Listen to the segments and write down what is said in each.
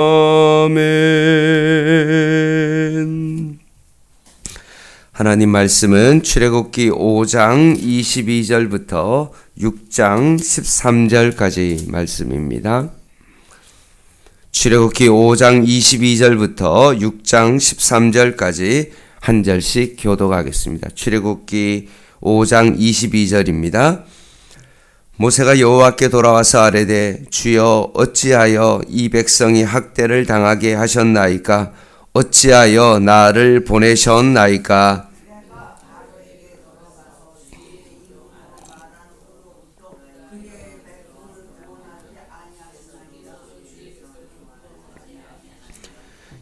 아멘. 하나님 말씀은 출애굽기 5장 22절부터 6장 13절까지 말씀입니다. 출애굽기 5장 22절부터 6장 13절까지 한 절씩 교독하겠습니다. 출애굽기 5장 22절입니다. 모세가 여호와께 돌아와서 아뢰되 주여 어찌하여 이 백성이 학대를 당하게 하셨나이까? 어찌하여 나를 보내셨나이까?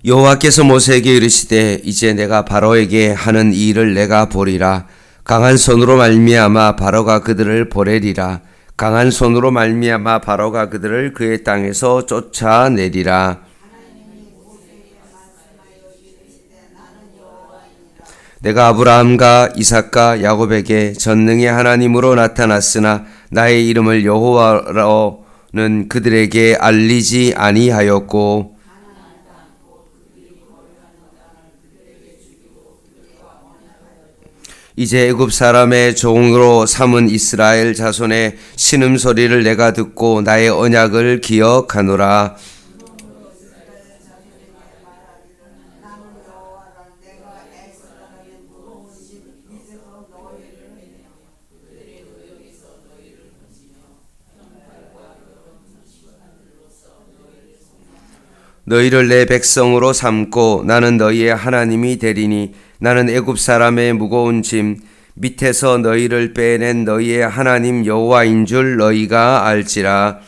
여호와께서 모세에게 이르시되 이제 내가 바로에게 하는 이 일을 내가 보리라. 강한 손으로 말미암아 바로가 그들을 보내리라. 강한 손으로 말미암아 바로가 그들을 그의 땅에서 쫓아내리라. 내가 아브라함과 이삭과 야곱에게 전능의 하나님으로 나타났으나 나의 이름을 여호와로는 그들에게 알리지 아니하였고 이제 애굽 사람의 종으로 삼은 이스라엘 자손의 신음소리를 내가 듣고 나의 언약을 기억하노라. 너희를 내 백성으로 삼고 나는 너희의 하나님이 되리니 나는 애굽 사람의 무거운 짐 밑에서 너희를 빼낸 너희의 하나님 여호와인 줄 너희가 알지라.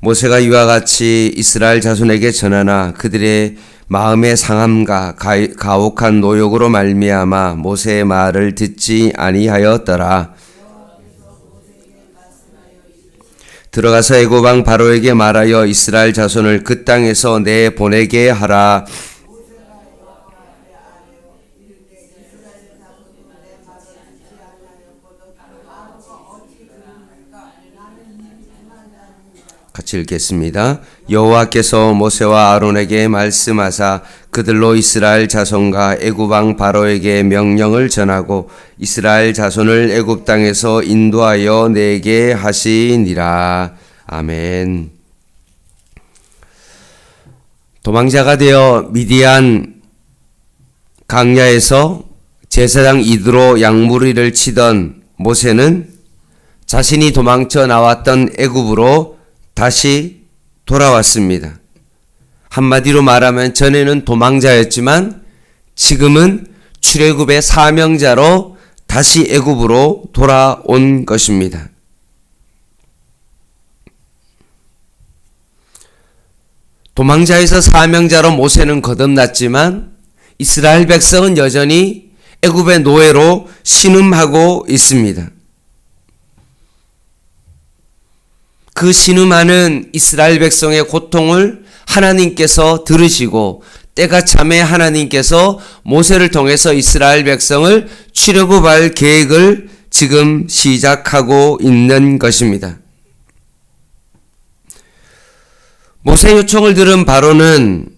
모세가 이와 같이 이스라엘 자손에게 전하나 그들의 마음의 상함과 가혹한 노역으로 말미암아 모세의 말을 듣지 아니하였더라. 들어가서 애굽 왕 바로에게 말하여 이스라엘 자손을 그 땅에서 내보내게 하라. 같이 읽겠습니다. 여호와께서 모세와 아론에게 말씀하사 그들로 이스라엘 자손과 애굽 왕 바로에게 명령을 전하고 이스라엘 자손을 애굽 땅에서 인도하여 내게 하시니라. 아멘. 도망자가 되어 미디안 강야에서 제사장 이드로 양무리를 치던 모세는 자신이 도망쳐 나왔던 애굽으로 다시 돌아왔습니다. 한마디로 말하면 전에는 도망자였지만 지금은 출애굽의 사명자로 다시 애굽으로 돌아온 것입니다. 도망자에서 사명자로 모세는 거듭났지만 이스라엘 백성은 여전히 애굽의 노예로 신음하고 있습니다. 그 신음하는 이스라엘 백성의 고통을 하나님께서 들으시고 때가 참에 하나님께서 모세를 통해서 이스라엘 백성을 출애굽할 계획을 지금 시작하고 있는 것입니다. 모세 요청을 들은 바로는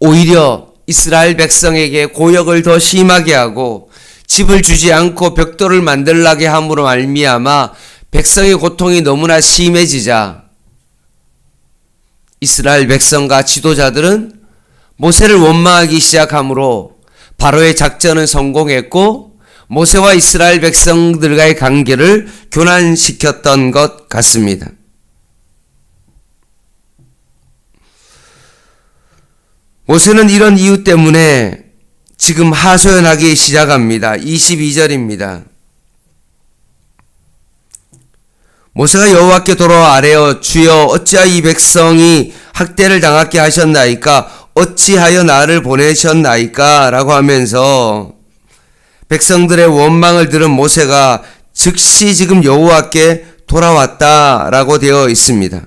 오히려 이스라엘 백성에게 고역을 더 심하게 하고 집을 주지 않고 벽돌을 만들라게 함으로 말미암아 백성의 고통이 너무나 심해지자 이스라엘 백성과 지도자들은 모세를 원망하기 시작하므로 바로의 작전은 성공했고 모세와 이스라엘 백성들과의 관계를 교란시켰던 것 같습니다. 모세는 이런 이유 때문에 지금 하소연하기 시작합니다. 22절입니다. 모세가 여호와께 돌아와 아뢰어 주여 어찌하여 이 백성이 학대를 당하게 하셨나이까? 어찌하여 나를 보내셨나이까? 라고 하면서 백성들의 원망을 들은 모세가 즉시 지금 여호와께 돌아왔다라고 되어 있습니다.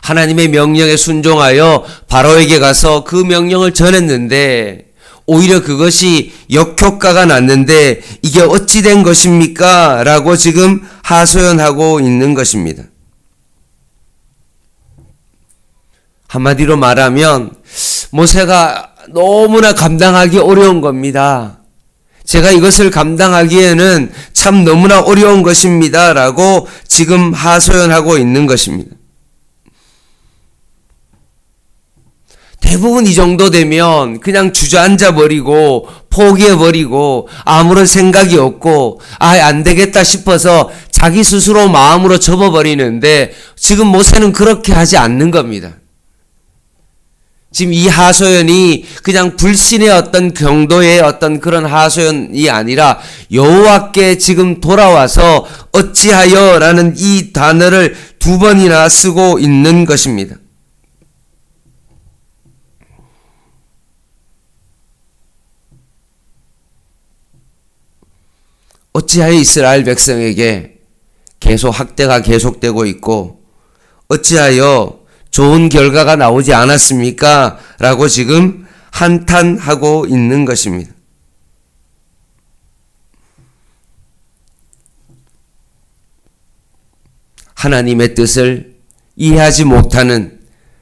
하나님의 명령에 순종하여 바로에게 가서 그 명령을 전했는데 오히려 그것이 역효과가 났는데 이게 어찌 된 것입니까? 라고 지금 하소연하고 있는 것입니다. 한마디로 말하면 모세가 너무나 감당하기 어려운 겁니다. 제가 이것을 감당하기에는 참 너무나 어려운 것입니다. 라고 지금 하소연하고 있는 것입니다. 대부분 이 정도 되면 그냥 주저앉아 버리고 포기해 버리고 아무런 생각이 없고 안 되겠다 싶어서 자기 스스로 마음으로 접어버리는데 지금 모세는 그렇게 하지 않는 겁니다. 지금 이 하소연이 그냥 불신의 어떤 경도의 어떤 그런 하소연이 아니라 여호와께 지금 돌아와서 어찌하여 라는 이 단어를 두 번이나 쓰고 있는 것입니다. 어찌하여 이스라엘 백성에게 계속 학대가 계속되고 있고 어찌하여 좋은 결과가 나오지 않았습니까? 라고 지금 한탄하고 있는 것입니다. 하나님의 뜻을 이해하지 못하는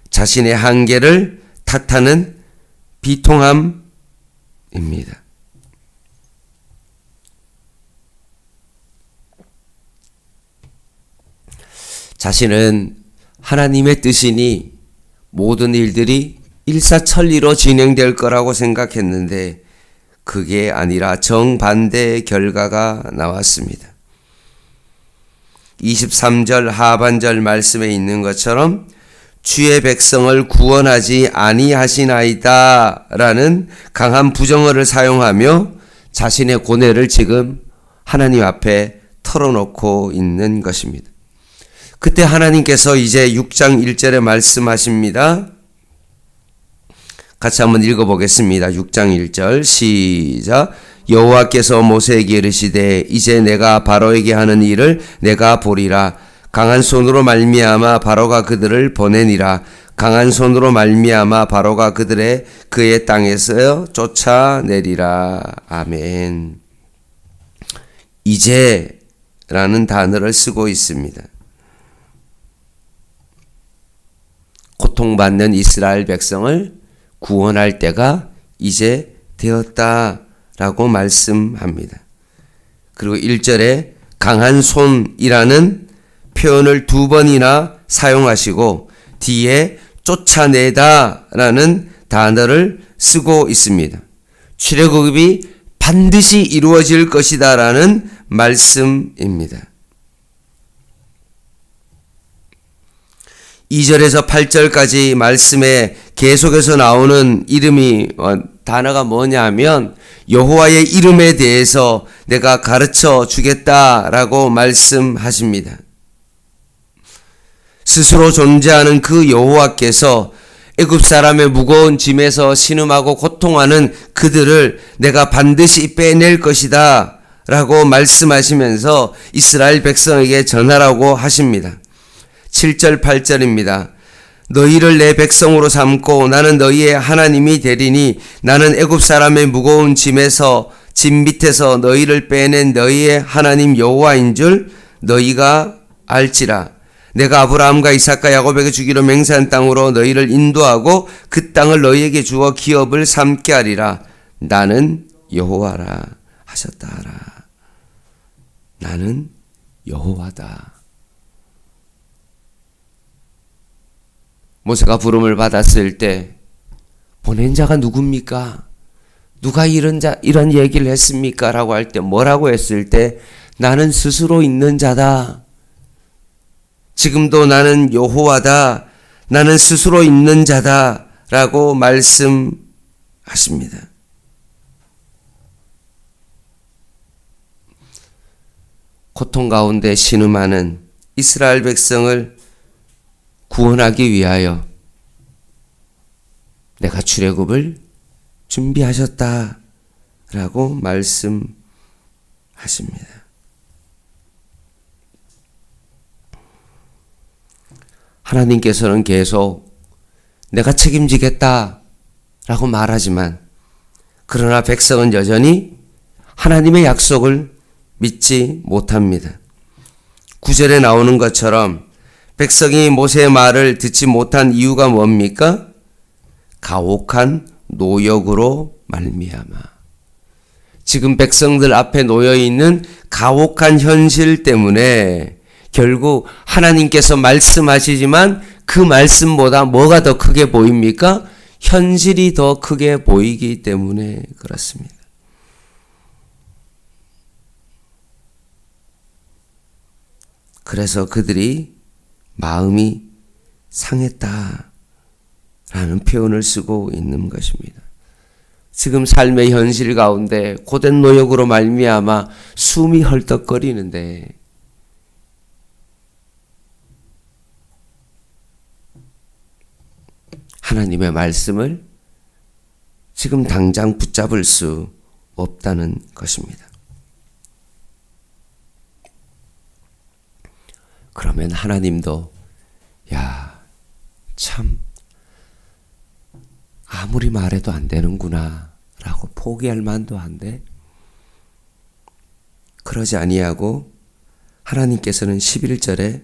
자신의 한계를 탓하는 비통함입니다. 자신은 하나님의 뜻이니 모든 일들이 일사천리로 진행될 거라고 생각했는데 그게 아니라 정반대의 결과가 나왔습니다. 23절 하반절 말씀에 있는 것처럼 주의 백성을 구원하지 아니하시나이다 라는 강한 부정어를 사용하며 자신의 고뇌를 지금 하나님 앞에 털어놓고 있는 것입니다. 그때 하나님께서 이제 6장 1절에 말씀하십니다. 같이 한번 읽어보겠습니다. 6장 1절 시작. 여호와께서 모세에게 이르시되 이제 내가 바로에게 하는 일을 내가 보리라. 강한 손으로 말미암아 바로가 그들을 보내니라. 강한 손으로 말미암아 바로가 그의 땅에서 쫓아내리라. 아멘. 이제라는 단어를 쓰고 있습니다. 고통받는 이스라엘 백성을 구원할 때가 이제 되었다라고 말씀합니다. 그리고 1절에 강한 손이라는 표현을 두 번이나 사용하시고 뒤에 쫓아내다라는 단어를 쓰고 있습니다. 출애굽이 반드시 이루어질 것이다라는 말씀입니다. 2절에서 8절까지 말씀에 계속해서 나오는 단어가 뭐냐면 여호와의 이름에 대해서 내가 가르쳐 주겠다라고 말씀하십니다. 스스로 존재하는 그 여호와께서 애굽 사람의 무거운 짐에서 신음하고 고통하는 그들을 내가 반드시 빼낼 것이다 라고 말씀하시면서 이스라엘 백성에게 전하라고 하십니다. 7절 8절입니다. 너희를 내 백성으로 삼고 나는 너희의 하나님이 되리니 나는 애굽 사람의 무거운 짐 밑에서 너희를 빼낸 너희의 하나님 여호와인 줄 너희가 알지라. 내가 아브라함과 이삭과 야곱에게 주기로 맹세한 땅으로 너희를 인도하고 그 땅을 너희에게 주어 기업을 삼게 하리라. 나는 여호와라 하셨다 하라. 나는 여호와다. 모세가 부름을 받았을 때 보낸 자가 누굽니까? 누가 이런 얘기를 했습니까? 라고 할 때 뭐라고 했을 때 나는 스스로 있는 자다. 지금도 나는 여호와다. 나는 스스로 있는 자다. 라고 말씀하십니다. 고통 가운데 신음하는 이스라엘 백성을 구원하기 위하여 내가 출애굽을 준비하셨다라고 말씀하십니다. 하나님께서는 계속 내가 책임지겠다 라고 말하지만 그러나 백성은 여전히 하나님의 약속을 믿지 못합니다. 9절에 나오는 것처럼 백성이 모세의 말을 듣지 못한 이유가 뭡니까? 가혹한 노역으로 말미암아. 지금 백성들 앞에 놓여 있는 가혹한 현실 때문에 결국 하나님께서 말씀하시지만 그 말씀보다 뭐가 더 크게 보입니까? 현실이 더 크게 보이기 때문에 그렇습니다. 그래서 그들이 마음이 상했다라는 표현을 쓰고 있는 것입니다. 지금 삶의 현실 가운데 고된 노역으로 말미암아 숨이 헐떡거리는데 하나님의 말씀을 지금 당장 붙잡을 수 없다는 것입니다. 그러면 하나님도 참 아무리 말해도 안 되는구나 라고 포기할 만도 한데 그러지 아니하고 하나님께서는 11절에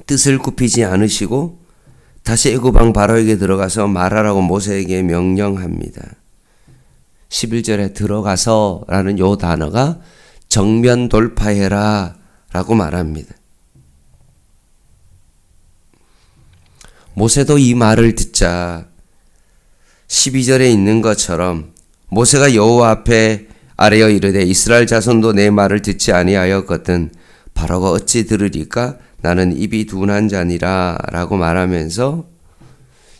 뜻을 굽히지 않으시고 다시 애굽 왕 바로에게 들어가서 말하라고 모세에게 명령합니다. 11절에 들어가서 라는 요 단어가 정면 돌파해라 라고 말합니다. 모세도 이 말을 듣자 12절에 있는 것처럼 모세가 여호와 앞에 아뢰어 이르되 이스라엘 자손도 내 말을 듣지 아니하였거든 바로가 어찌 들으리까 나는 입이 둔한 자니라 라고 말하면서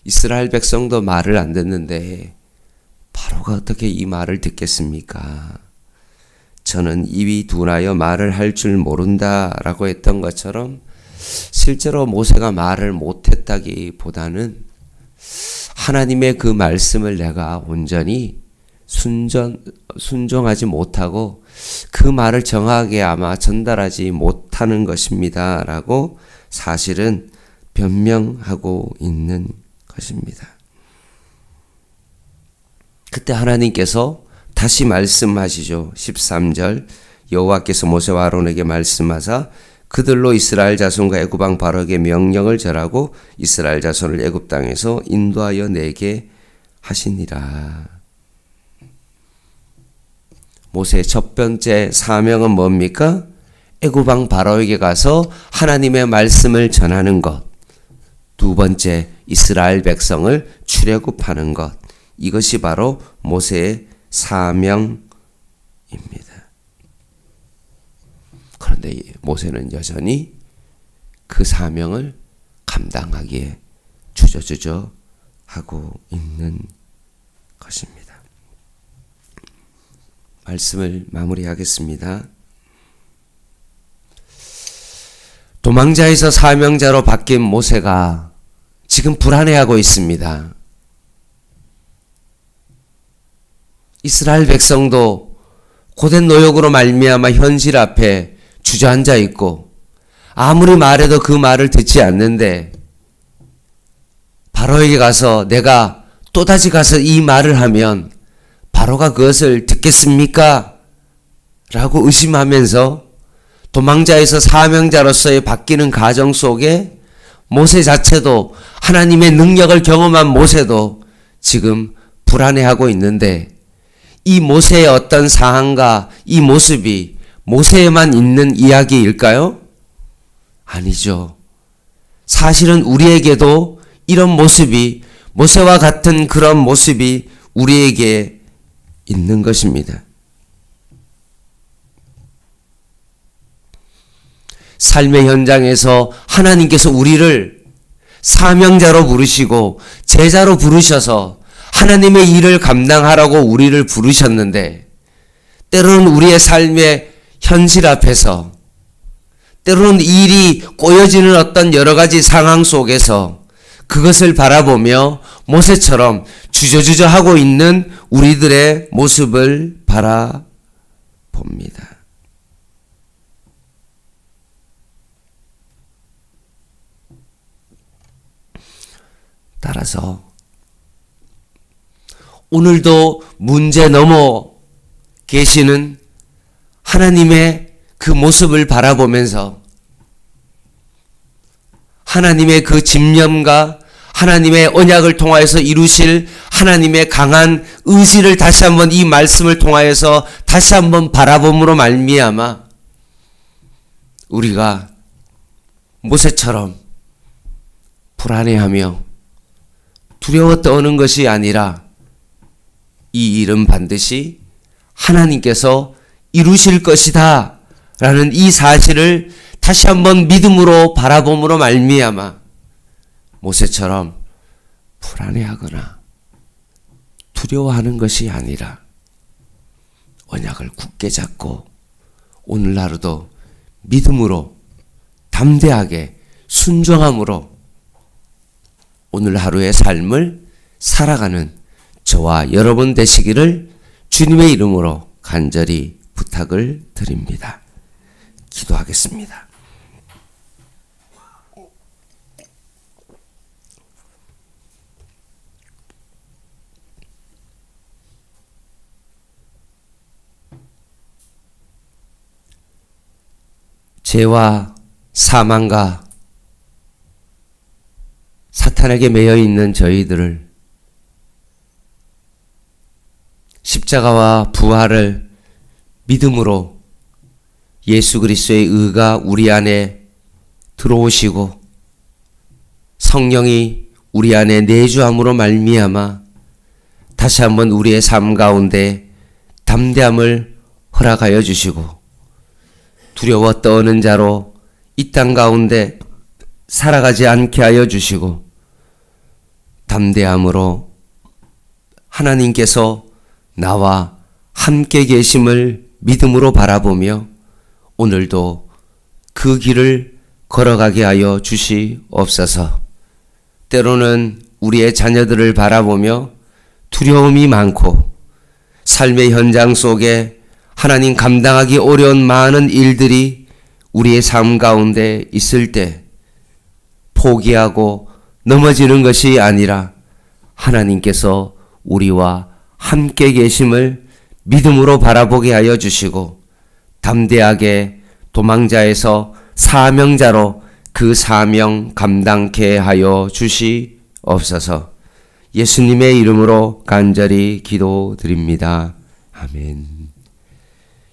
이스라엘 백성도 말을 안 듣는데 바로가 어떻게 이 말을 듣겠습니까? 저는 입이 둔하여 말을 할 줄 모른다 라고 했던 것처럼 실제로 모세가 말을 못했다기보다는 하나님의 그 말씀을 내가 온전히 순종하지 못하고 그 말을 정확하게 아마 전달하지 못하는 것입니다 라고 사실은 변명하고 있는 것입니다. 그때 하나님께서 다시 말씀하시죠. 13절 여호와께서 모세와 아론에게 말씀하사 그들로 이스라엘 자손과 애굽 왕 바로에게 명령을 절하고 이스라엘 자손을 애굽 땅에서 인도하여 내게 하시니라. 모세의 첫 번째 사명은 뭡니까? 애굽 왕 바로에게 가서 하나님의 말씀을 전하는 것. 두 번째 이스라엘 백성을 출애굽하는 것. 이것이 바로 모세의 사명입니다. 그런데 모세는 여전히 그 사명을 감당하기에 주저주저 하고 있는 것입니다. 말씀을 마무리하겠습니다. 도망자에서 사명자로 바뀐 모세가 지금 불안해하고 있습니다. 이스라엘 백성도 고된 노역으로 말미암아 현실 앞에 주저앉아 있고 아무리 말해도 그 말을 듣지 않는데 바로에게 가서 내가 또다시 가서 이 말을 하면 바로가 그것을 듣겠습니까? 라고 의심하면서 도망자에서 사명자로서의 바뀌는 과정 속에 모세 자체도 하나님의 능력을 경험한 모세도 지금 불안해하고 있는데 이 모세의 어떤 상황과 이 모습이 모세에만 있는 이야기일까요? 아니죠. 사실은 우리에게도 이런 모습이 모세와 같은 그런 모습이 우리에게 있는 것입니다. 삶의 현장에서 하나님께서 우리를 사명자로 부르시고 제자로 부르셔서 하나님의 일을 감당하라고 우리를 부르셨는데 때로는 우리의 삶의 현실 앞에서 때로는 일이 꼬여지는 어떤 여러 가지 상황 속에서 그것을 바라보며 모세처럼 주저주저 하고 있는 우리들의 모습을 바라봅니다. 따라서 오늘도 문제 넘어 계시는 하나님의 그 모습을 바라보면서 하나님의 그 집념과 하나님의 언약을 통하여서 이루실 하나님의 강한 의지를 다시 한번 이 말씀을 통하여서 다시 한번 바라봄으로 말미암아 우리가 모세처럼 불안해하며 두려워 떠는 것이 아니라 이 일은 반드시 하나님께서 이루실 것이다 라는 이 사실을 다시 한번 믿음으로 바라봄으로 말미암아 모세처럼 불안해하거나 두려워하는 것이 아니라 언약을 굳게 잡고 오늘 하루도 믿음으로 담대하게 순종함으로 오늘 하루의 삶을 살아가는 저와 여러분 되시기를 주님의 이름으로 간절히 부탁을 드립니다. 기도하겠습니다. 죄와 사망과 사탄에게 매여 있는 저희들을 십자가와 부활을 믿음으로 예수 그리스도의 의가 우리 안에 들어오시고 성령이 우리 안에 내주함으로 말미암아 다시 한번 우리의 삶 가운데 담대함을 허락하여 주시고 두려워 떠는 자로 이 땅 가운데 살아가지 않게 하여 주시고 담대함으로 하나님께서 나와 함께 계심을 믿음으로 바라보며 오늘도 그 길을 걸어가게 하여 주시옵소서. 때로는 우리의 자녀들을 바라보며 두려움이 많고 삶의 현장 속에 하나님 감당하기 어려운 많은 일들이 우리의 삶 가운데 있을 때 포기하고 넘어지는 것이 아니라 하나님께서 우리와 함께 계심을 믿음으로 바라보게 하여 주시고 담대하게 도망자에서 사명자로 그 사명 감당케 하여 주시옵소서. 예수님의 이름으로 간절히 기도드립니다. 아멘.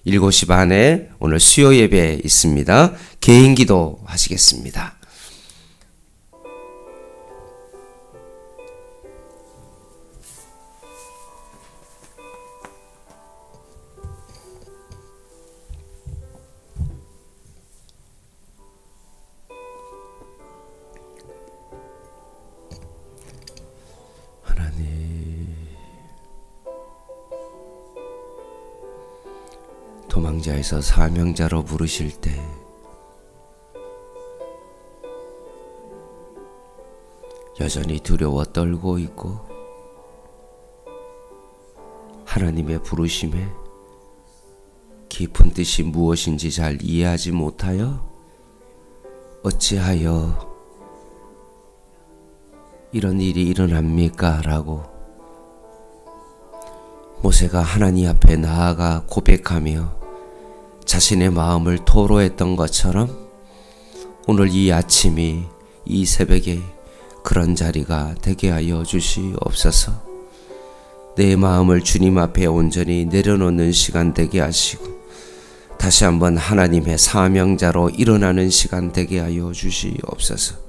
7시 반에 오늘 수요 예배 있습니다. 개인 기도 하시겠습니다. 도망자에서 사명자로 부르실 때 여전히 두려워 떨고 있고 하나님의 부르심에 깊은 뜻이 무엇인지 잘 이해하지 못하여 어찌하여 이런 일이 일어납니까? 라고 모세가 하나님 앞에 나아가 고백하며 자신의 마음을 토로했던 것처럼 오늘 이 아침이 이 새벽에 그런 자리가 되게 하여 주시옵소서. 내 마음을 주님 앞에 온전히 내려놓는 시간 되게 하시고 다시 한번 하나님의 사명자로 일어나는 시간 되게 하여 주시옵소서.